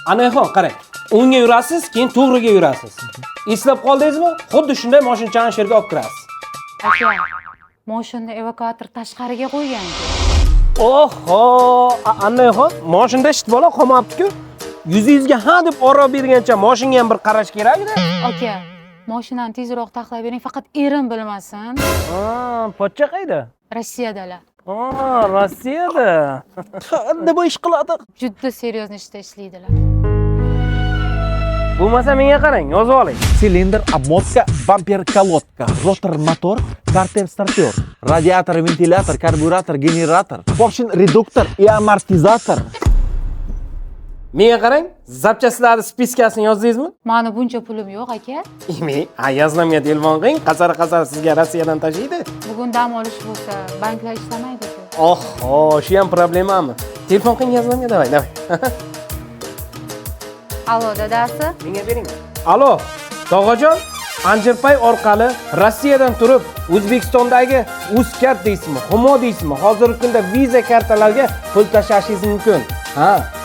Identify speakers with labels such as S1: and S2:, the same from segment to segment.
S1: Anaxon, qarang. O'ngga yurasiz, keyin to'g'riga yurasiz. Eslab qoldingizmi? Xuddi shunday mashinani shu yerga olib kirasiz.
S2: Aka, mashinani evakuator tashqariga qo'ygan-ku.
S1: Oho, Anaxon, mashinada ishit bola qolmabdi-ku. Yuzingizga ha deb oro bergancha mashinga ham bir qarash kerak-da.
S2: Aka, mashinani tezroq taxlab bering, faqat erim bilmasin.
S1: Pochcha qayda?
S2: Rossiyadalar.
S1: Rossiyada. Qanday bu ish qiladi?
S2: Juda seryozni ishda ishlaydilar.
S1: Bo'lmasa menga qarang, yozib oling.
S3: Силиндр, обмотка, бампер, колодка, ротор, мотор, картер, стартер, радиатор, вентилятор, карбюратор, генератор, поршень, редуктор и амортизатор.
S1: Menga qarang, zapchastlarni spiskasini yozdingizmi?
S2: Mani buncha pulim yo'q, aka.
S1: Yoznamga telefon qiling, qasar sizga Rossiyadan tashiydi.
S2: Bugun dam olish bo'lsa, banklar ishlamaydi-ku.
S1: Oho, shu ham problemami? Telefon qiling, yoznamga, davay.
S2: Allo, dadasi?
S1: Menga bering. Allo, tog'ajon, Anjirpay orqali Rossiyadan turib O'zbekistondagi Uzkart deysizmi, Humo deysizmi, hozirgi kunda Visa kartalarga pul tashlashingiz mumkin.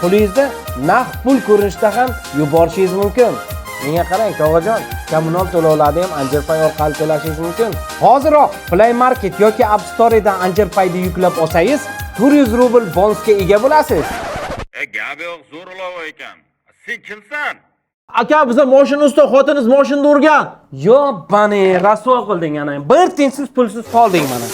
S1: Pulingizda naqd pul ko'rinishida ham yuborishingiz mumkin. Menga qarang, tog'ajon, kommunal to'lovlarni ham Anjirpay orqali to'lashingiz mumkin. Hoziroq Play Market yoki App Store'dan Anjirpayni yuklab olsangiz, 400 rubl bonusga ega bo'lasiz.
S4: Gapi yo'q, zo'r ulov ekan. Sen kimsan?
S3: Aka, biza mashina usta, xotiniz mashinada urgan.
S1: Yo, bani, rasvo qilding ana. Bir tengsiz pulsiz qolding mana.